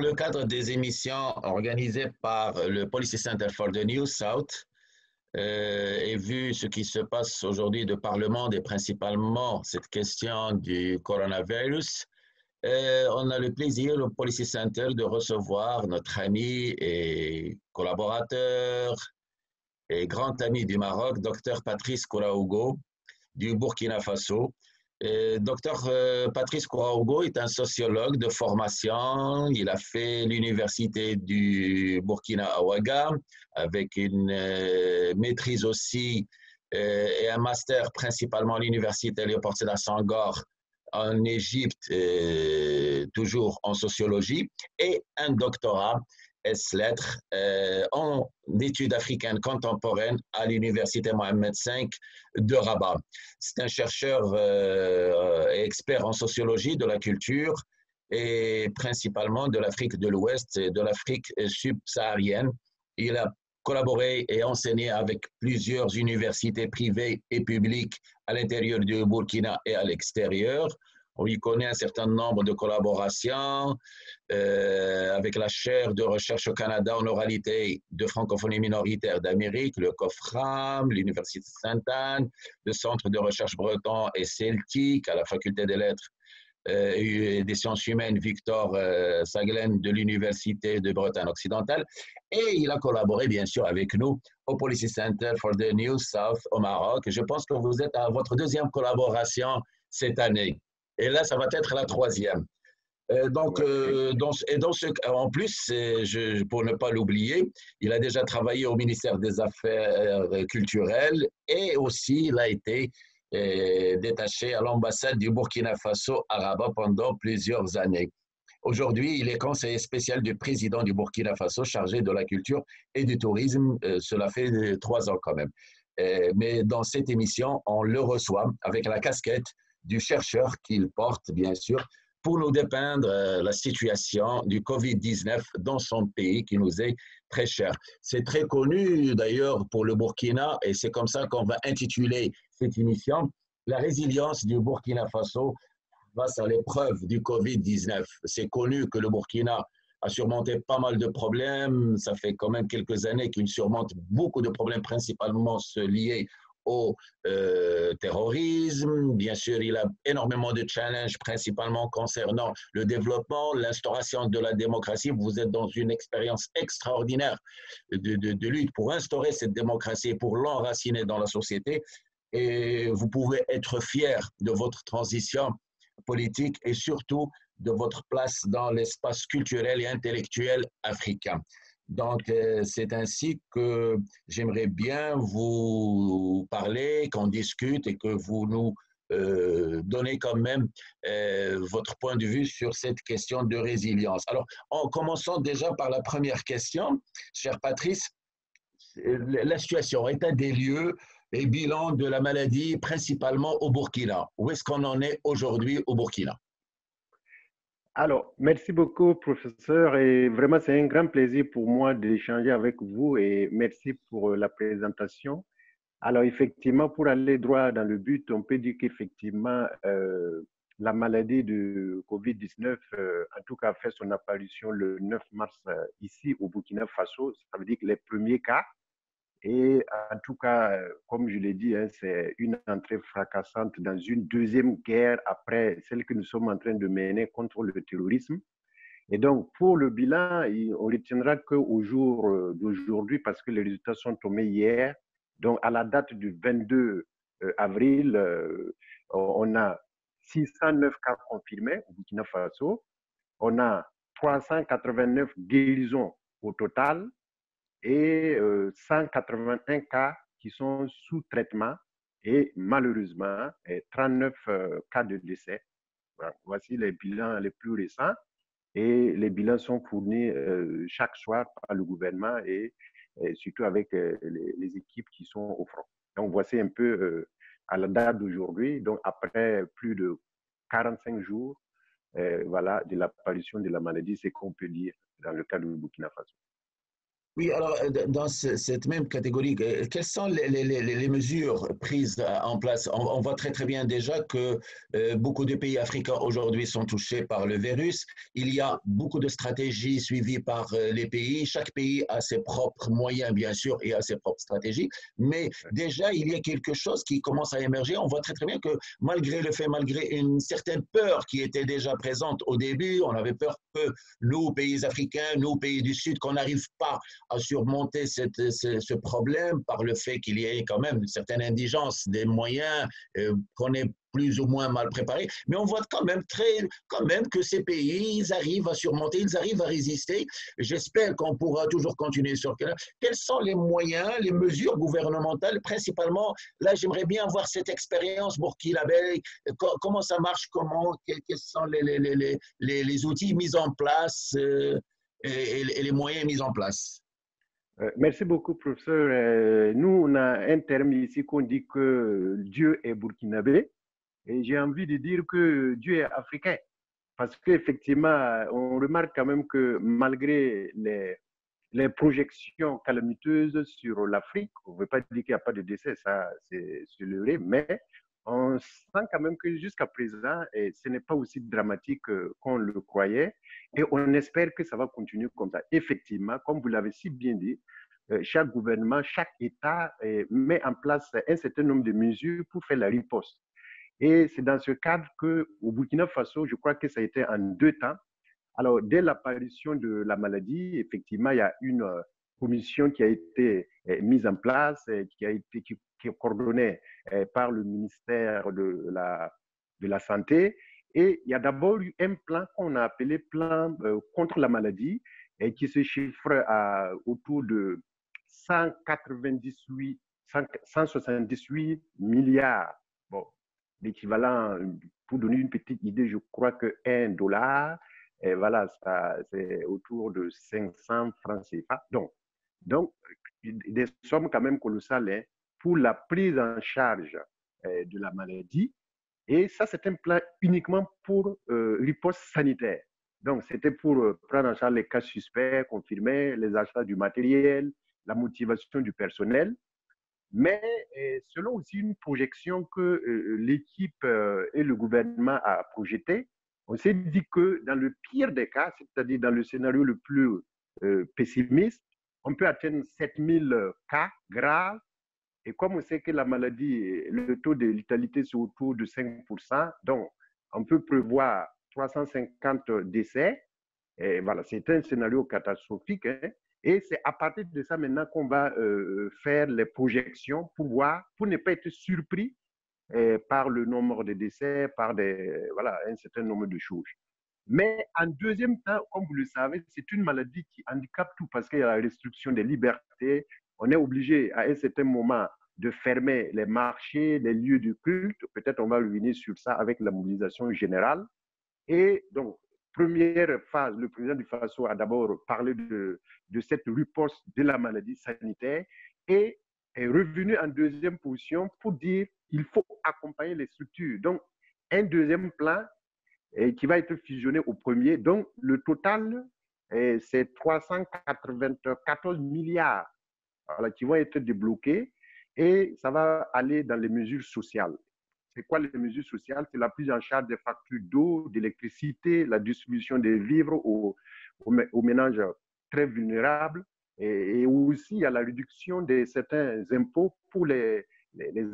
le cadre des émissions organisées par le Policy Center for the New South, et vu ce qui se passe aujourd'hui de par le monde et principalement cette question du coronavirus, on a le plaisir au Policy Center de recevoir notre ami et collaborateur et grand ami du Maroc, Dr Patrice Kouraougo, du Burkina Faso. Dr Patrice Kouraougo est un sociologue de formation. Il a fait l'université du Burkina à Ouaga avec une maîtrise aussi et un master principalement à l'université Léopold Sédar Senghor en Égypte, toujours en sociologie, et un doctorat S-lettres en études africaines contemporaines à l'université Mohammed V de Rabat. C'est un chercheur et expert en sociologie de la culture et principalement de l'Afrique de l'Ouest et de l'Afrique subsaharienne. Il a collaboré et enseigné avec plusieurs universités privées et publiques à l'intérieur du Burkina et à l'extérieur. On y connaît un certain nombre de collaborations avec la chaire de recherche au Canada en oralité de francophonie minoritaire d'Amérique, le COFRAM, l'Université Sainte-Anne, le Centre de recherche breton et celtique à la Faculté des lettres et des sciences humaines Victor Saglen de l'Université de Bretagne occidentale. Et il a collaboré bien sûr avec nous au Policy Center for the New South au Maroc. Je pense que vous êtes à votre deuxième collaboration cette année. Et là, ça va être la troisième. En plus, pour ne pas l'oublier, il a déjà travaillé au ministère des Affaires culturelles et aussi il a été détaché à l'ambassade du Burkina Faso à Rabat pendant plusieurs années. Aujourd'hui, il est conseiller spécial du président du Burkina Faso chargé de la culture et du tourisme. Cela fait 3 ans quand même. Mais dans cette émission, on le reçoit avec la casquette du chercheur qu'il porte, bien sûr, pour nous dépeindre la situation du Covid-19 dans son pays qui nous est très cher. C'est très connu d'ailleurs pour le Burkina et c'est comme ça qu'on va intituler cette émission, la résilience du Burkina Faso face à l'épreuve du Covid-19. C'est connu que le Burkina a surmonté pas mal de problèmes. Ça fait quand même quelques années qu'il surmonte beaucoup de problèmes, principalement liés au terrorisme. Bien sûr, il a énormément de challenges, principalement concernant le développement, l'instauration de la démocratie. Vous êtes dans une expérience extraordinaire de lutte pour instaurer cette démocratie, pour l'enraciner dans la société. Et vous pouvez être fier de votre transition politique et surtout de votre place dans l'espace culturel et intellectuel africain. Donc, c'est ainsi que j'aimerais bien vous parler, qu'on discute et que vous nous donnez quand même votre point de vue sur cette question de résilience. Alors, en commençant déjà par la première question, cher Patrice, la situation, état des lieux et bilan de la maladie, principalement au Burkina. Où est-ce qu'on en est aujourd'hui au Burkina? Alors, merci beaucoup, professeur, et vraiment, c'est un grand plaisir pour moi d'échanger avec vous et merci pour la présentation. Alors, effectivement, pour aller droit dans le but, on peut dire qu'effectivement, la maladie de COVID-19, en tout cas, a fait son apparition le 9 mars ici au Burkina Faso. Ça veut dire que les premiers cas, et en tout cas, comme je l'ai dit, hein, c'est une entrée fracassante dans une deuxième guerre après celle que nous sommes en train de mener contre le terrorisme. Et donc, pour le bilan, on retiendra qu'au jour d'aujourd'hui, parce que les résultats sont tombés hier, donc à la date du 22 avril, on a 609 cas confirmés au Burkina Faso, on a 389 guérisons au total, et 181 cas qui sont sous traitement et malheureusement 39 cas de décès. Voilà. Voici les bilans les plus récents et les bilans sont fournis chaque soir par le gouvernement et surtout avec les équipes qui sont au front. Donc voici un peu à la date d'aujourd'hui, donc après plus de 45 jours voilà, de l'apparition de la maladie, c'est qu'on peut dire dans le cas du Burkina Faso. Oui, alors dans cette même catégorie, quelles sont les mesures prises en place? On voit très très bien déjà que beaucoup de pays africains aujourd'hui sont touchés par le virus. Il y a beaucoup de stratégies suivies par les pays. Chaque pays a ses propres moyens, bien sûr, et a ses propres stratégies. Mais déjà, il y a quelque chose qui commence à émerger. On voit très très bien que malgré le fait, malgré une certaine peur qui était déjà présente au début, on avait peur que nous, pays africains, nous, pays du Sud, qu'on n'arrive pas à surmonter ce problème par le fait qu'il y ait quand même une certaine indigence des moyens qu'on est plus ou moins mal préparé. Mais on voit quand même que ces pays, ils arrivent à surmonter, ils arrivent à résister. J'espère qu'on pourra toujours continuer sur quels sont les moyens, les mesures gouvernementales, principalement. Là, j'aimerais bien avoir cette expérience burkinabé, comment ça marche, quels sont les outils mis en place et les moyens mis en place. Merci beaucoup, professeur. Nous, on a un terme ici qu'on dit que Dieu est burkinabé. Et j'ai envie de dire que Dieu est africain. Parce qu'effectivement, on remarque quand même que malgré les projections calamiteuses sur l'Afrique, on ne veut pas dire qu'il n'y a pas de décès, ça c'est le vrai, mais on sent quand même que jusqu'à présent, ce n'est pas aussi dramatique qu'on le croyait et on espère que ça va continuer comme ça. Effectivement, comme vous l'avez si bien dit, chaque gouvernement, chaque État met en place un certain nombre de mesures pour faire la riposte. Et c'est dans ce cadre qu'au Burkina Faso, je crois que ça a été en 2 temps. Alors, dès l'apparition de la maladie, effectivement, il y a une commission qui a été mise en place, qui est coordonnée par le ministère de la Santé. Et il y a d'abord eu un plan qu'on a appelé plan contre la maladie, et qui se chiffre autour de 198, 178 milliards. Bon, l'équivalent, pour donner une petite idée, je crois que $1, et voilà, c'est autour de 500 francs CFA. Donc, des sommes quand même colossales hein, pour la prise en charge de la maladie. Et ça, c'est un plan uniquement pour riposte sanitaire. Donc, c'était pour prendre en charge les cas suspects, confirmés, les achats du matériel, la motivation du personnel. Mais selon aussi une projection que l'équipe et le gouvernement a projetée, on s'est dit que dans le pire des cas, c'est-à-dire dans le scénario le plus pessimiste, on peut atteindre 7000 cas graves. Et comme on sait que la maladie, le taux de létalité, c'est autour de 5%, donc on peut prévoir 350 décès. Et voilà, c'est un scénario catastrophique. Hein. Et c'est à partir de ça maintenant qu'on va faire les projections pour voir, pour ne pas être surpris par le nombre de décès, par voilà, un certain nombre de choses. Mais en deuxième temps, comme vous le savez, c'est une maladie qui handicape tout parce qu'il y a la restriction des libertés. On est obligé à un certain moment de fermer les marchés, les lieux de culte. Peut-être on va revenir sur ça avec la mobilisation générale. Et donc, première phase, le président du FASO a d'abord parlé de cette riposte de la maladie sanitaire et est revenu en deuxième position pour dire qu'il faut accompagner les structures. Donc, un deuxième plan qui va être fusionné au premier. Donc, le total, c'est 394 milliards voilà, qui vont être débloqués et ça va aller dans les mesures sociales. C'est quoi les mesures sociales? C'est la prise en charge des factures d'eau, d'électricité, la distribution des vivres aux ménages très vulnérables et aussi il y a la réduction de certains impôts pour les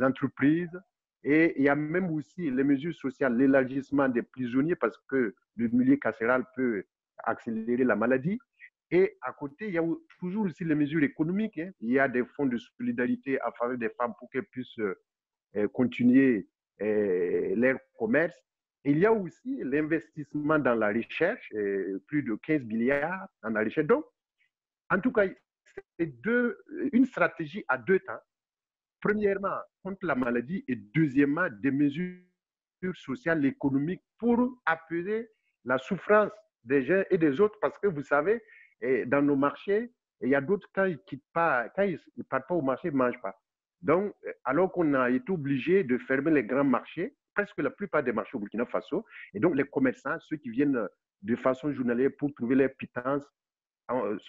entreprises. Et il y a même aussi les mesures sociales, l'élargissement des prisonniers parce que le milieu carcéral peut accélérer la maladie. Et à côté, il y a toujours aussi les mesures économiques. Hein. Il y a des fonds de solidarité en faveur des femmes pour qu'elles puissent continuer leur commerce. Il y a aussi l'investissement dans la recherche, plus de 15 milliards dans la recherche. Donc, en tout cas, c'est une stratégie à 2 temps. Premièrement, contre la maladie et deuxièmement, des mesures sociales et économiques pour apaiser la souffrance des uns et des autres parce que vous savez, dans nos marchés, il y a d'autres, quand ils ne partent pas au marché, ils ne mangent pas. Donc, alors qu'on a été obligé de fermer les grands marchés, presque la plupart des marchés au Burkina Faso, et donc les commerçants, ceux qui viennent de façon journalière pour trouver leur pitance,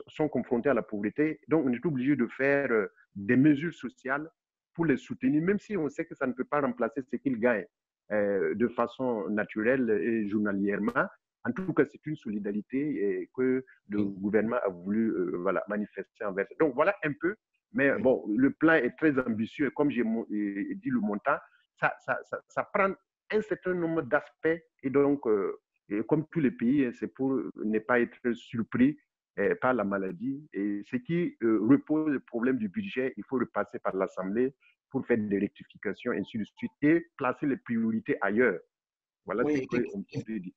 sont confrontés à la pauvreté. Donc, on est obligé de faire des mesures sociales pour les soutenir, même si on sait que ça ne peut pas remplacer ce qu'ils gagnent de façon naturelle et journalièrement. En tout cas, c'est une solidarité que le Oui, gouvernement a voulu voilà, manifester envers. Donc, voilà un peu. Mais oui. bon, le plan est très ambitieux. Comme j'ai dit le montant, ça prend un certain nombre d'aspects. Et donc, et comme tous les pays, c'est pour ne pas être surpris par la maladie. Et ce qui repose le problème du budget, il faut repasser par l'Assemblée pour faire des rectifications, ainsi de suite, et placer les priorités ailleurs. Voilà ce Oui, qu'on peut dire.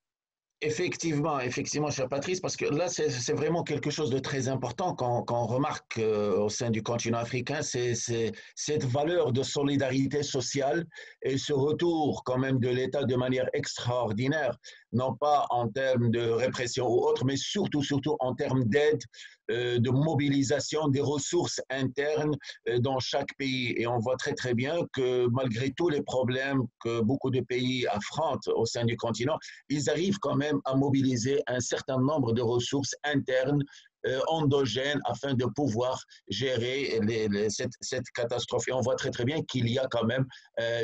effectivement, effectivement, cher Patrice, parce que là, c'est vraiment quelque chose de très important qu'on remarque au sein du continent africain, c'est cette valeur de solidarité sociale et ce retour quand même de l'État de manière extraordinaire, non pas en termes de répression ou autre, mais surtout en termes d'aide, de mobilisation des ressources internes dans chaque pays. Et on voit très bien que malgré tous les problèmes que beaucoup de pays affrontent au sein du continent, ils arrivent quand même à mobiliser un certain nombre de ressources internes endogènes afin de pouvoir gérer cette catastrophe. Et on voit très bien qu'il y a quand même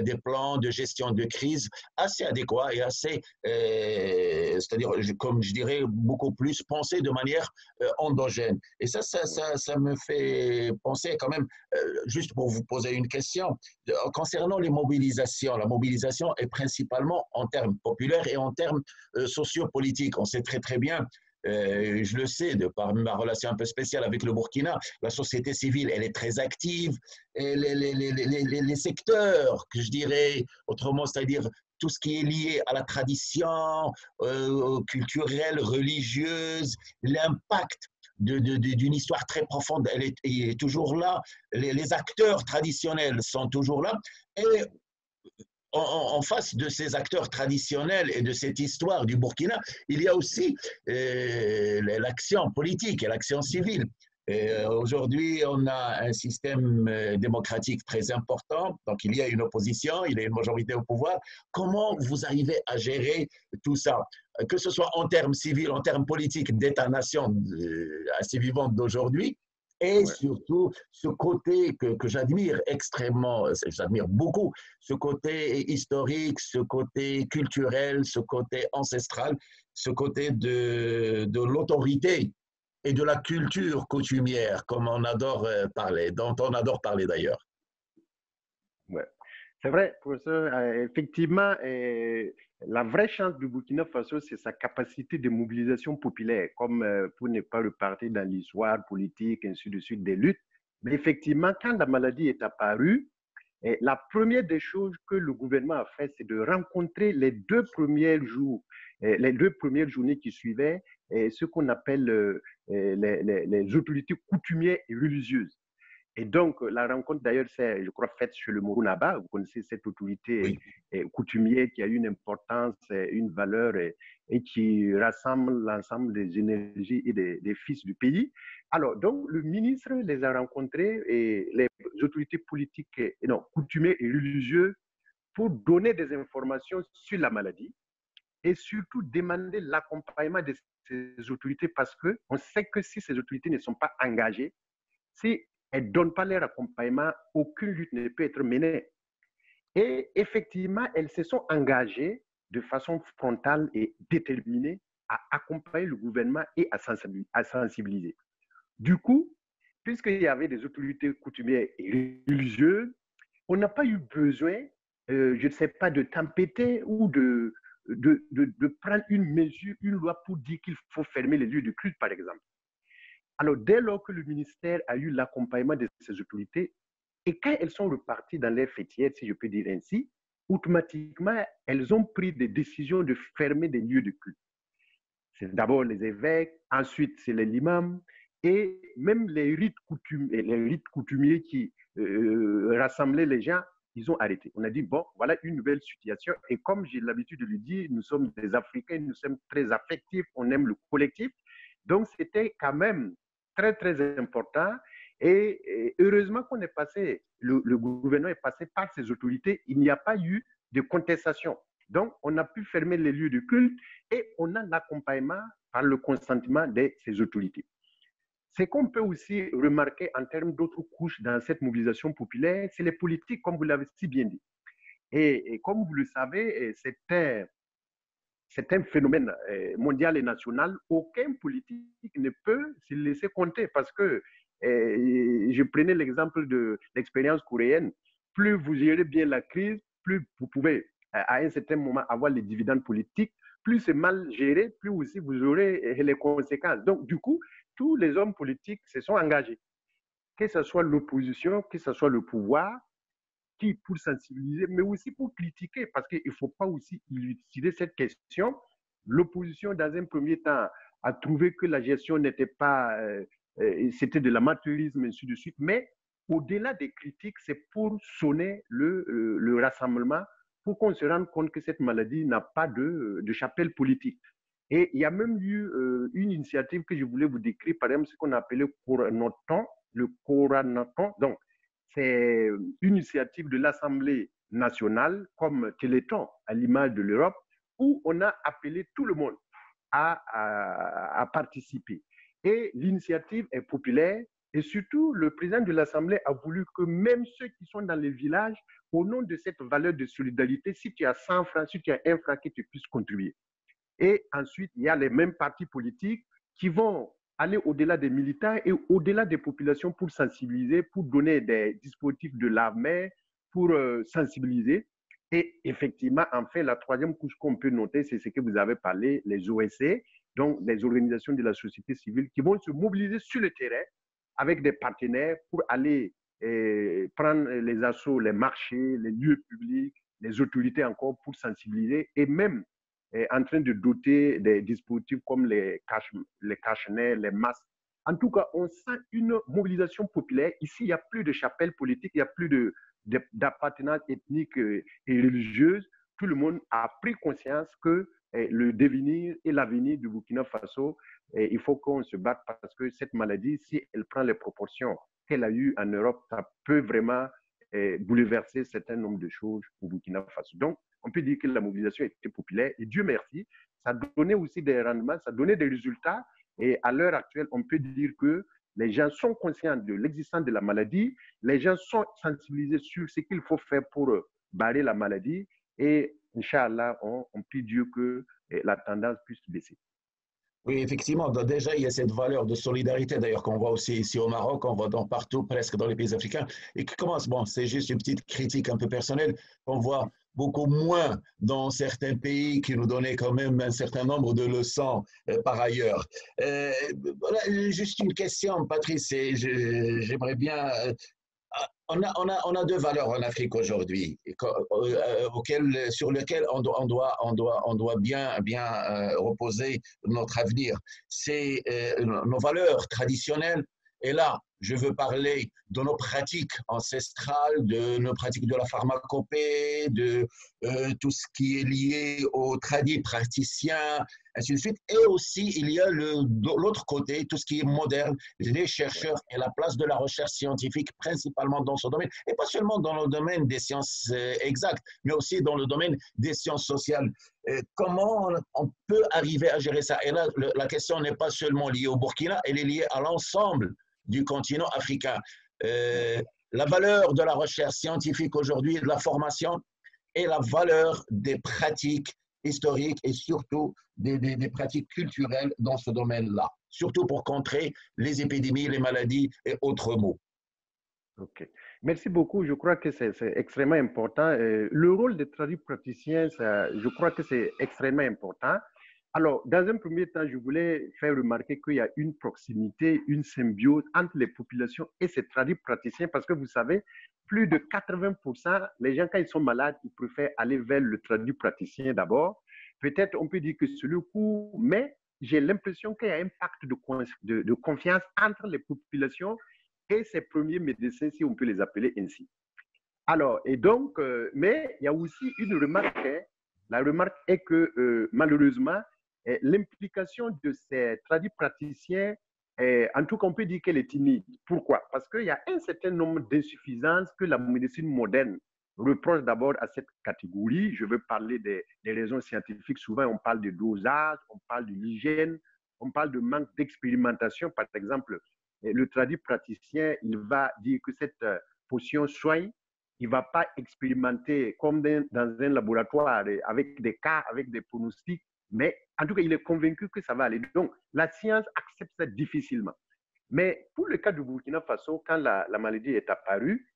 des plans de gestion de crise assez adéquats et assez, c'est-à-dire, comme je dirais, beaucoup plus pensés de manière endogène. Et ça me fait penser quand même, juste pour vous poser une question, concernant les mobilisations. La mobilisation est principalement en termes populaires et en termes sociopolitiques. On sait très bien, je le sais de par ma relation un peu spéciale avec le Burkina, la société civile, elle est très active. Et les secteurs, que je dirais autrement, c'est-à-dire tout ce qui est lié à la tradition culturelle, religieuse, l'impact d'une histoire très profonde, elle est toujours là. Les acteurs traditionnels sont toujours là. Et en face de ces acteurs traditionnels et de cette histoire du Burkina, il y a aussi l'action politique et l'action civile. Aujourd'hui, on a un système démocratique très important, donc il y a une opposition, il y a une majorité au pouvoir. Comment vous arrivez à gérer tout ça, que ce soit en termes civils, en termes politiques d'État-nation assez vivante d'aujourd'hui, et Ouais. surtout ce côté que j'admire extrêmement, j'admire beaucoup, ce côté historique, ce côté culturel, ce côté ancestral, ce côté de l'autorité et de la culture coutumière, comme on adore parler, dont on adore parler d'ailleurs. Ouais. C'est vrai, professeur, effectivement, la vraie chance du Burkina Faso, c'est sa capacité de mobilisation populaire, comme pour ne pas repartir dans l'histoire politique, ainsi de suite, des luttes. Mais effectivement, quand la maladie est apparue, la première des choses que le gouvernement a fait, c'est de rencontrer les 2 premiers jours, les 2 premières journées qui suivaient, ce qu'on appelle les autorités coutumières et religieuses. Et donc, la rencontre, d'ailleurs, c'est, je crois, faite sur le Morunaba. Vous connaissez cette autorité Oui, coutumière qui a une importance, une valeur et qui rassemble l'ensemble des énergies et des fils du pays. Alors, donc, le ministre les a rencontrés et les autorités politiques, non, coutumières et religieuses pour donner des informations sur la maladie et surtout demander l'accompagnement de ces autorités parce qu'on sait que si ces autorités ne sont pas engagées, si elles ne donnent pas leur accompagnement, aucune lutte ne peut être menée. Et effectivement, elles se sont engagées de façon frontale et déterminée à accompagner le gouvernement et à sensibiliser. Du coup, puisqu'il y avait des autorités coutumières et religieuses, on n'a pas eu besoin, je ne sais pas, de tempêter ou de prendre une mesure, une loi pour dire qu'il faut fermer les lieux de culte, par exemple. Alors, dès lors que le ministère a eu l'accompagnement de ces autorités, et quand elles sont reparties dans les fêtières, si je peux dire ainsi, automatiquement, elles ont pris des décisions de fermer des lieux de culte. C'est d'abord les évêques, ensuite c'est les imams, et même les rites coutumiers qui rassemblaient les gens, ils ont arrêté. On a dit, bon, voilà une nouvelle situation. Et comme j'ai l'habitude de le dire, nous sommes des Africains, nous sommes très affectifs, on aime le collectif. Donc, c'était quand même très important. Et heureusement qu'on est passé, le gouvernement est passé par ces autorités, il n'y a pas eu de contestation. Donc, on a pu fermer les lieux de culte et on a l'accompagnement par le consentement de ces autorités. Ce qu'on peut aussi remarquer en termes d'autres couches dans cette mobilisation populaire, c'est les politiques, comme vous l'avez si bien dit. Et comme vous le savez, c'est un phénomène mondial et national. Aucun politique ne peut se laisser compter parce que je prenais l'exemple de l'expérience coréenne. Plus vous gérez bien la crise, plus vous pouvez à un certain moment avoir les dividendes politiques. Plus c'est mal géré, plus aussi vous aurez les conséquences. Donc, du coup, tous les hommes politiques se sont engagés, que ce soit l'opposition, que ce soit le pouvoir, qui pour sensibiliser, mais aussi pour critiquer, parce qu'il ne faut pas aussi élucider cette question. L'opposition, dans un premier temps, a trouvé que la gestion n'était pas, c'était de l'amateurisme, ainsi de suite, mais au-delà des critiques, c'est pour sonner le rassemblement, pour qu'on se rende compte que cette maladie n'a pas de chapelle politique. Et il y a même eu une initiative que je voulais vous décrire, par exemple, ce qu'on appelait Coranoton, le Coranoton. Donc, c'est une initiative de l'Assemblée nationale comme Téléthon, à l'image de l'Europe, où on a appelé tout le monde à participer. Et l'initiative est populaire et surtout, le président de l'Assemblée a voulu que même ceux qui sont dans les villages, au nom de cette valeur de solidarité, si tu as 100 francs, si tu as 1 franc, que tu puisses contribuer. Et ensuite, il y a les mêmes partis politiques qui vont aller au-delà des militants et au-delà des populations pour sensibiliser, pour donner des dispositifs de l'armée, pour sensibiliser. Et effectivement, enfin, la troisième couche qu'on peut noter, c'est ce que vous avez parlé, les OSC, donc les organisations de la société civile qui vont se mobiliser sur le terrain avec des partenaires pour aller prendre les assauts, les marchés, les lieux publics, les autorités encore pour sensibiliser et même en train de doter des dispositifs comme les cache-nez, les masques. En tout cas, on sent une mobilisation populaire. Ici, il n'y a plus de chapelle politique, il n'y a plus d'appartenance ethnique et religieuse. Tout le monde a pris conscience que le devenir et l'avenir du Burkina Faso, il faut qu'on se batte parce que cette maladie, si elle prend les proportions qu'elle a eues en Europe, ça peut vraiment bouleverser un certain nombre de choses au Burkina Faso. Donc, on peut dire que la mobilisation était populaire et Dieu merci, ça donnait aussi des rendements, ça donnait des résultats et à l'heure actuelle, on peut dire que les gens sont conscients de l'existence de la maladie, les gens sont sensibilisés sur ce qu'il faut faire pour barrer la maladie et Inch'Allah, on prie Dieu que la tendance puisse baisser. Oui, effectivement, déjà, il y a cette valeur de solidarité, d'ailleurs, qu'on voit aussi ici au Maroc, on voit dans partout, presque dans les pays africains, et qui commence, bon, c'est juste une petite critique un peu personnelle, qu'on voit beaucoup moins dans certains pays qui nous donnaient quand même un certain nombre de leçons par ailleurs. Voilà, juste une question, Patrice, j'aimerais bien on a deux valeurs en Afrique aujourd'hui sur lesquelles on doit bien reposer notre avenir. C'est nos valeurs traditionnelles. Et là, je veux parler de nos pratiques ancestrales, de nos pratiques de la pharmacopée, de tout ce qui est lié aux tradis praticiens, ainsi de suite. Et aussi, il y a l'autre côté, tout ce qui est moderne, les chercheurs et la place de la recherche scientifique, principalement dans ce domaine, et pas seulement dans le domaine des sciences exactes, mais aussi dans le domaine des sciences sociales. Comment on peut arriver à gérer ça? Et là, la question n'est pas seulement liée au Burkina, elle est liée à l'ensemble du continent africain. La valeur de la recherche scientifique aujourd'hui, de la formation, et la valeur des pratiques historiques et surtout des pratiques culturelles dans ce domaine-là, surtout pour contrer les épidémies, les maladies et autres maux. Ok. Merci beaucoup. Je crois que c'est extrêmement important. Le rôle des traducteurs praticiens, je crois que c'est extrêmement important. Alors, dans un premier temps, je voulais faire remarquer qu'il y a une proximité, une symbiose entre les populations et ces traducteurs praticiens parce que vous savez, plus de 80%, les gens, quand ils sont malades, ils préfèrent aller vers le traducteur praticien d'abord. Peut-être on peut dire que c'est le coup, mais j'ai l'impression qu'il y a un pacte de confiance entre les populations et ces premiers médecins, si on peut les appeler ainsi. Alors, et donc, mais il y a aussi une remarque. Hein. La remarque est que malheureusement, l'implication de ces traduits praticiens, en tout cas, on peut dire qu'elle est timide. Pourquoi? Parce qu'il y a un certain nombre d'insuffisances que la médecine moderne reproche d'abord à cette catégorie. Je veux parler des raisons scientifiques. Souvent, on parle de dosage, on parle de l'hygiène, on parle de manque d'expérimentation. Par exemple, le traduit praticien, il va dire que cette potion soigne, il ne va pas expérimenter comme dans un laboratoire avec des cas, avec des pronostics, mais en tout cas, il est convaincu que ça va aller. Donc, la science accepte ça difficilement. Mais pour le cas du Burkina Faso, quand la maladie est apparue,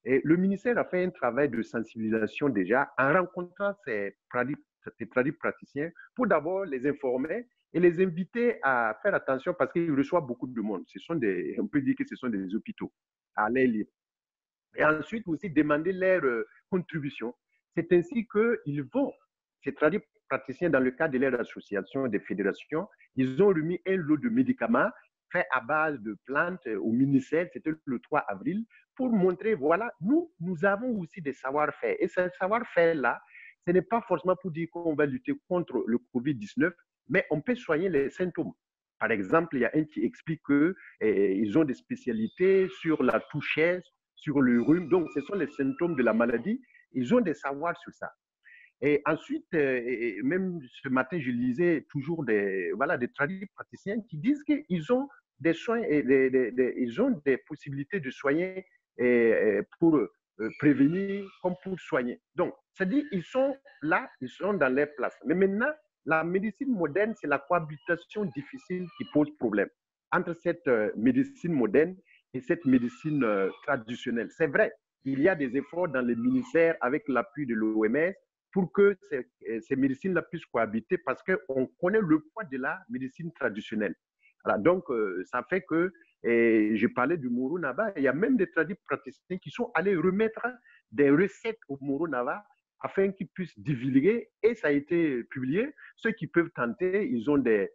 et le ministère a fait un travail de sensibilisation déjà en rencontrant ces traduits praticiens pour d'abord les informer et les inviter à faire attention parce qu'ils reçoivent beaucoup de monde. On peut dire que ce sont des hôpitaux à l'air libre. Et ensuite aussi demander leur contribution. C'est ainsi qu'ils vont, ces traduits praticiens, dans le cadre de leur association, des fédérations, ils ont remis un lot de médicaments faits à base de plantes au ministère, c'était le 3 avril, pour montrer, voilà, nous avons aussi des savoir-faire. Et ce savoir-faire-là, ce n'est pas forcément pour dire qu'on va lutter contre le Covid-19, mais on peut soigner les symptômes. Par exemple, il y a un qui explique qu'ils ont des spécialités sur la touchesse, sur le rhume. Donc, ce sont les symptômes de la maladie. Ils ont des savoirs sur ça. Et ensuite, même ce matin, je lisais toujours des traducteurs praticiens qui disent qu'ils ont des soins, ils ont des possibilités de soigner pour prévenir comme pour soigner. Donc, c'est-à-dire ils sont là, ils sont dans leur place. Mais maintenant, la médecine moderne, c'est la cohabitation difficile qui pose problème entre cette médecine moderne et cette médecine traditionnelle. C'est vrai, il y a des efforts dans les ministères avec l'appui de l'OMS pour que ces médecines-là puissent cohabiter parce qu'on connaît le poids de la médecine traditionnelle. Voilà, donc, ça fait que, je parlais du Moro Nava, il y a même des traducteurs praticiens qui sont allés remettre des recettes au Moro Nava afin qu'ils puissent divulguer, et ça a été publié. Ceux qui peuvent tenter, ils ont des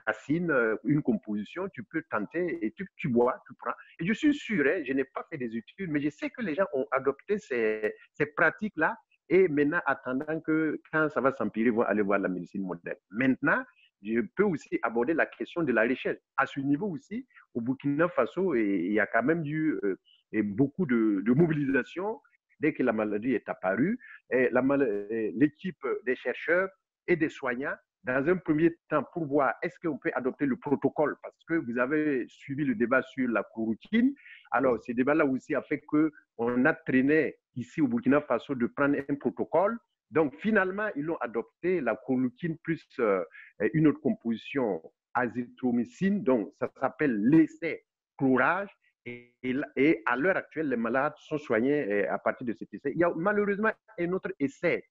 racines, une composition, tu peux tenter et tu bois, tu prends. Et je suis sûr, je n'ai pas fait des études, mais je sais que les gens ont adopté ces pratiques-là et maintenant, attendant que quand ça va s'empirer, ils vont aller voir la médecine moderne. Maintenant, je peux aussi aborder la question de la recherche. À ce niveau aussi, au Burkina Faso, il y a quand même eu beaucoup de mobilisation dès que la maladie est apparue. L'équipe des chercheurs et des soignants, dans un premier temps, pour voir est-ce qu'on peut adopter le protocole, parce que vous avez suivi le débat sur la chloroquine. Alors, ce débat-là aussi a fait qu'on a traîné ici au Burkina Faso de prendre un protocole. Donc, finalement, ils ont adopté la chloroquine plus une autre composition, azithromycine. Donc, ça s'appelle l'essai chlorage. Et à l'heure actuelle, les malades sont soignés à partir de cet essai. Il y a malheureusement un autre essai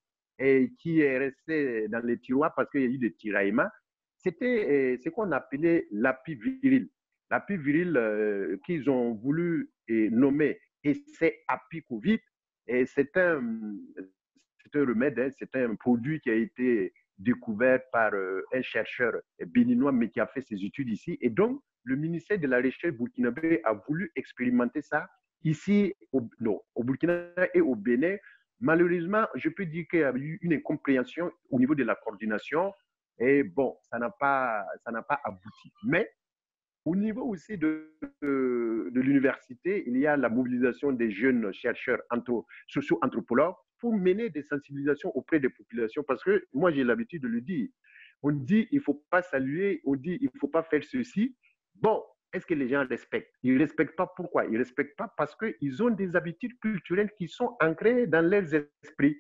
qui est resté dans les tiroirs parce qu'il y a eu des tiraillements. C'était ce qu'on appelait l'apiviril. L'apiviril qu'ils ont voulu nommer essai Apicovid. Et c'est un remède, c'est un produit qui a été découvert par un chercheur béninois, mais qui a fait ses études ici. Et donc, le ministère de la Recherche burkinabé a voulu expérimenter ça ici au Burkina et au Bénin. Malheureusement, je peux dire qu'il y a eu une incompréhension au niveau de la coordination. Et bon, ça n'a pas abouti. Mais au niveau aussi de l'université, il y a la mobilisation des jeunes chercheurs socio-anthropologues pour mener des sensibilisations auprès des populations. Parce que moi, j'ai l'habitude de le dire. On dit il ne faut pas saluer, on dit il ne faut pas faire ceci. Bon, est-ce que les gens respectent? Ils ne respectent pas. Pourquoi? Ils ne respectent pas parce qu'ils ont des habitudes culturelles qui sont ancrées dans leurs esprits.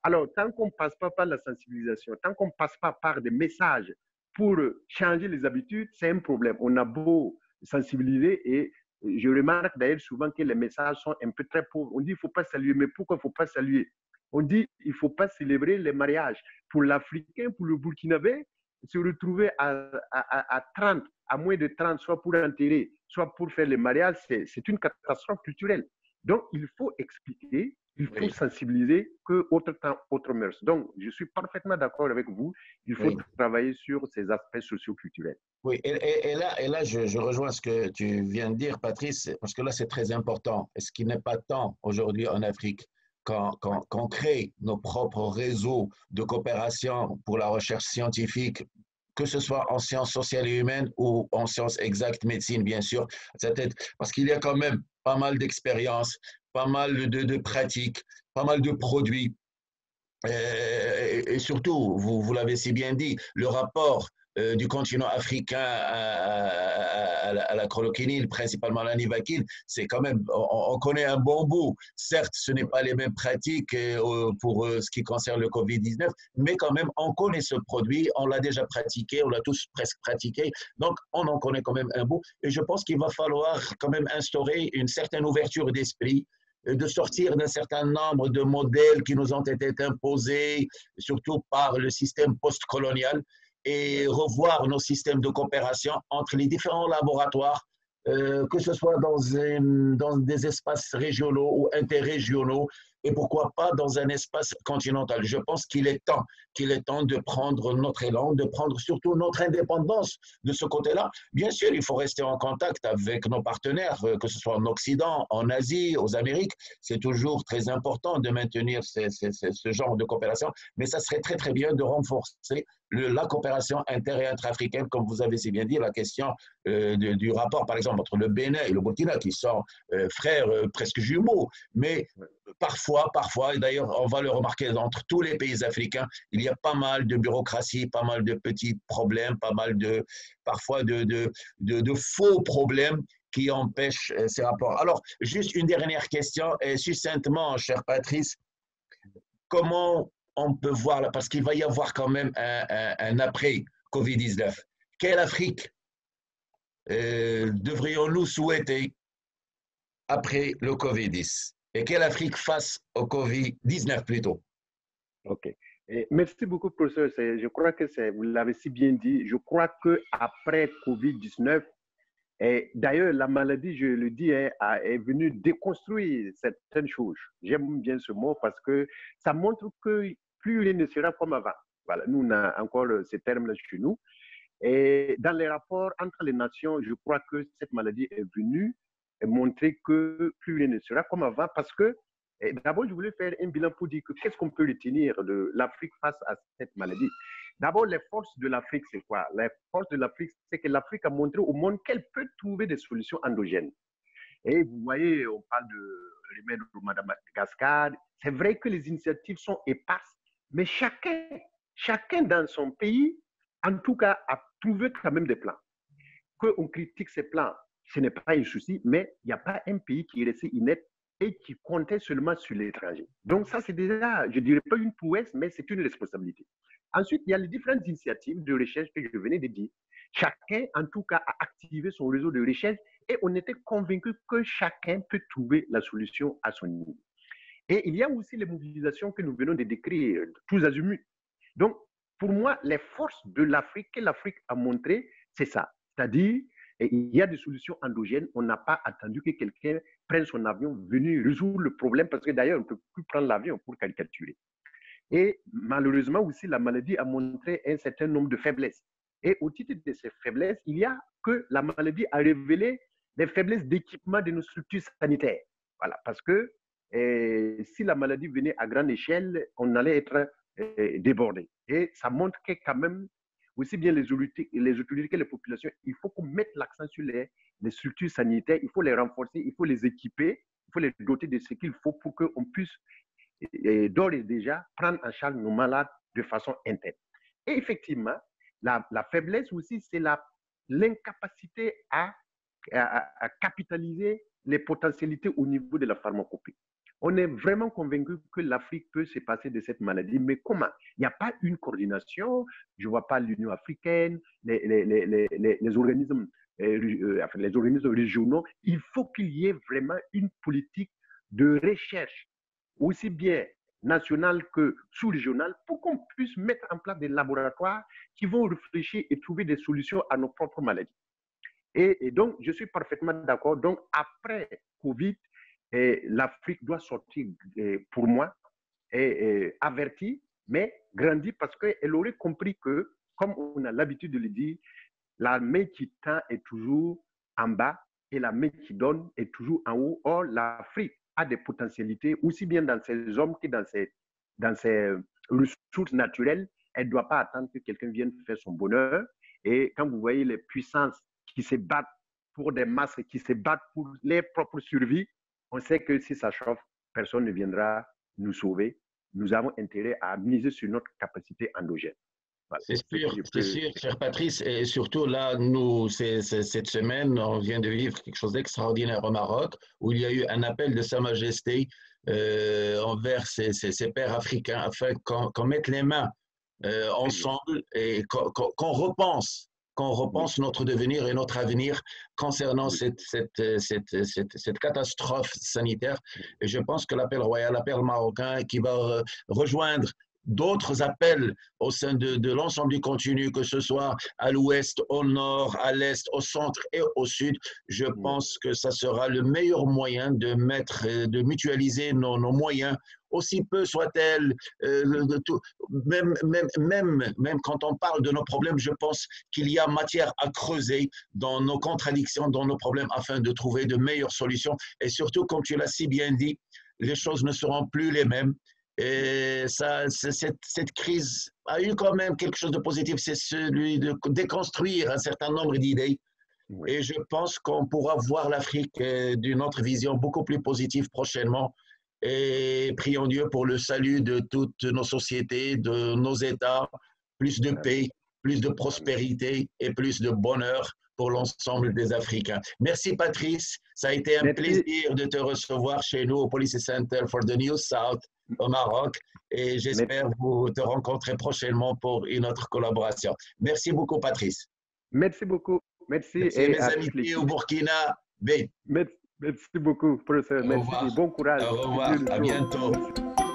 Alors, tant qu'on ne passe pas par la sensibilisation, tant qu'on ne passe pas par des messages pour changer les habitudes, c'est un problème. On a beau sensibiliser et je remarque d'ailleurs souvent que les messages sont un peu très pauvres. On dit il ne faut pas saluer, mais pourquoi il ne faut pas saluer? On dit il ne faut pas célébrer les mariages. Pour l'Africain, pour le Burkinabé, se retrouver à 30, à moins de 30, soit pour enterrer, soit pour faire les mariages, c'est une catastrophe culturelle. Donc, il faut expliquer, il faut sensibiliser que autre temps, autre mœurs. Donc, je suis parfaitement d'accord avec vous. Il faut travailler sur ces aspects socio-culturels. Oui, et là je rejoins ce que tu viens de dire, Patrice, parce que là, c'est très important. Est-ce qu'il n'est pas temps aujourd'hui en Afrique qu'on crée nos propres réseaux de coopération pour la recherche scientifique, que ce soit en sciences sociales et humaines ou en sciences exactes, médecine, bien sûr, parce qu'il y a quand même pas mal d'expériences, pas mal de pratiques, pas mal de produits. Et surtout, vous l'avez si bien dit, le rapport du continent africain à la chloroquine, principalement la nivaquine, c'est quand même, on connaît un bon bout. Certes, ce n'est pas les mêmes pratiques pour ce qui concerne le Covid-19, mais quand même, on connaît ce produit, on l'a déjà pratiqué, on l'a tous presque pratiqué, donc on en connaît quand même un bout. Et je pense qu'il va falloir quand même instaurer une certaine ouverture d'esprit, de sortir d'un certain nombre de modèles qui nous ont été imposés, surtout par le système post-colonial, et revoir nos systèmes de coopération entre les différents laboratoires, que ce soit dans des espaces régionaux ou interrégionaux, et pourquoi pas dans un espace continental. Je pense qu'il est temps de prendre notre élan, de prendre surtout notre indépendance de ce côté-là. Bien sûr, il faut rester en contact avec nos partenaires, que ce soit en Occident, en Asie, aux Amériques. C'est toujours très important de maintenir ce genre de coopération, mais ça serait très, très bien de renforcer la coopération inter- et intra-africaine, comme vous avez si bien dit, la question du rapport, par exemple, entre le Bénin et le Burkina, qui sont frères presque jumeaux, mais parfois, et d'ailleurs, on va le remarquer entre tous les pays africains, il y a pas mal de bureaucratie, pas mal de petits problèmes, pas mal parfois de faux problèmes qui empêchent ces rapports. Alors, juste une dernière question, et succinctement, cher Patrice, comment on peut voir, là, parce qu'il va y avoir quand même un après Covid-19. Quelle Afrique devrions-nous souhaiter après le Covid-10 et quelle Afrique face au Covid-19 plutôt? OK. Et merci beaucoup, professeur. Je crois que vous l'avez si bien dit. Je crois qu'après Covid-19, et d'ailleurs, la maladie, je le dis, est venue déconstruire certaines choses. J'aime bien ce mot parce que ça montre que plus rien ne sera comme avant. Voilà, nous, on a encore ces termes-là chez nous. Et dans les rapports entre les nations, je crois que cette maladie est venue montrer que plus rien ne sera comme avant parce que d'abord, je voulais faire un bilan pour dire que qu'est-ce qu'on peut retenir de l'Afrique face à cette maladie. D'abord, les forces de l'Afrique, c'est quoi? Les forces de l'Afrique, c'est que l'Afrique a montré au monde qu'elle peut trouver des solutions endogènes. Et vous voyez, on parle de remèdes au Madagascar. C'est vrai que les initiatives sont éparses, mais chacun dans son pays, en tout cas, a trouvé quand même des plans. Qu'on critique ces plans, ce n'est pas un souci, mais il n'y a pas un pays qui est resté inerte et qui comptait seulement sur l'étranger. Donc ça, c'est déjà, je ne dirais pas une prouesse, mais c'est une responsabilité. Ensuite, il y a les différentes initiatives de recherche que je venais de dire. Chacun, en tout cas, a activé son réseau de recherche et on était convaincu que chacun peut trouver la solution à son niveau. Et il y a aussi les mobilisations que nous venons de décrire, tous azimuts. Donc, pour moi, les forces de l'Afrique que l'Afrique a montrées, c'est ça. C'est-à-dire, il y a des solutions endogènes. On n'a pas attendu que quelqu'un prenne son avion, venu résoudre le problème, parce que d'ailleurs, on ne peut plus prendre l'avion pour caricaturer. Et malheureusement aussi, la maladie a montré un certain nombre de faiblesses. Et au titre de ces faiblesses, il y a que la maladie a révélé des faiblesses d'équipement de nos structures sanitaires. Voilà, parce que si la maladie venait à grande échelle, on allait être débordé. Et ça montre que quand même, aussi bien les autorités que les populations, il faut qu'on mette l'accent sur les structures sanitaires, il faut les renforcer, il faut les équiper, il faut les doter de ce qu'il faut pour qu'on puisse d'ores et déjà prendre en charge nos malades de façon interne. Et effectivement, la faiblesse aussi, c'est l'incapacité à capitaliser les potentialités au niveau de la pharmacopée. On est vraiment convaincu que l'Afrique peut se passer de cette maladie, mais comment? Il n'y a pas une coordination, je ne vois pas l'Union africaine, les organismes les organismes régionaux. Il faut qu'il y ait vraiment une politique de recherche, aussi bien nationale que sous-régionale, pour qu'on puisse mettre en place des laboratoires qui vont réfléchir et trouver des solutions à nos propres maladies. Et donc, je suis parfaitement d'accord. Donc, après Covid, l'Afrique doit sortir, pour moi, avertie, mais grandie parce qu'elle aurait compris que, comme on a l'habitude de le dire, la main qui tend est toujours en bas et la main qui donne est toujours en haut. Or, l'Afrique a des potentialités, aussi bien dans ses hommes que dans ses ressources naturelles. Elle ne doit pas attendre que quelqu'un vienne faire son bonheur. Et quand vous voyez les puissances qui se battent pour des masses, qui se battent pour leur propre survie, on sait que si ça chauffe, personne ne viendra nous sauver. Nous avons intérêt à miser sur notre capacité endogène. Voilà, C'est ce que sûr, je c'est peux. sûr, cher Patrice. Et surtout là, nous, cette semaine, on vient de vivre quelque chose d'extraordinaire au Maroc, où il y a eu un appel de Sa Majesté envers ces pères africains afin qu'on mette les mains Très bien. ensemble et qu'on Oui, repense notre devenir et notre avenir concernant oui, cette catastrophe sanitaire. oui, Et je pense que l'appel royal, l'appel marocain qui va rejoindre d'autres appels au sein de l'ensemble du continu, que ce soit à l'ouest, au nord, à l'est, au centre et au sud, je oui, pense que ça sera le meilleur moyen de de mutualiser nos moyens, aussi peu soit-elle, même quand on parle de nos problèmes, je pense qu'il y a matière à creuser dans nos contradictions, dans nos problèmes, afin de trouver de meilleures solutions. Et surtout, comme tu l'as si bien dit, les choses ne seront plus les mêmes. oui, Et cette crise a eu quand même quelque chose de positif, c'est celui de déconstruire un certain nombre d'idées. oui. Et je pense qu'on pourra voir l'Afrique d'une autre vision beaucoup plus positive prochainement. Et prions Dieu pour le salut de toutes nos sociétés, de nos États, plus de Amen. paix, plus de Amen. prospérité et plus de bonheur pour l'ensemble des Africains. Merci Patrice, ça a été un Merci. plaisir de te recevoir chez nous au Policy Center for the New South au Maroc et Merci. j'espère vous te rencontrer prochainement pour une autre collaboration. Merci beaucoup Patrice. Merci beaucoup. Merci Merci et mes à toute amitiés au l'équipe. Burkina. B. Merci beaucoup, professeur. Au Merci et revoir. bon courage. Au Que Dieu revoir. le À sauve. bientôt. Merci.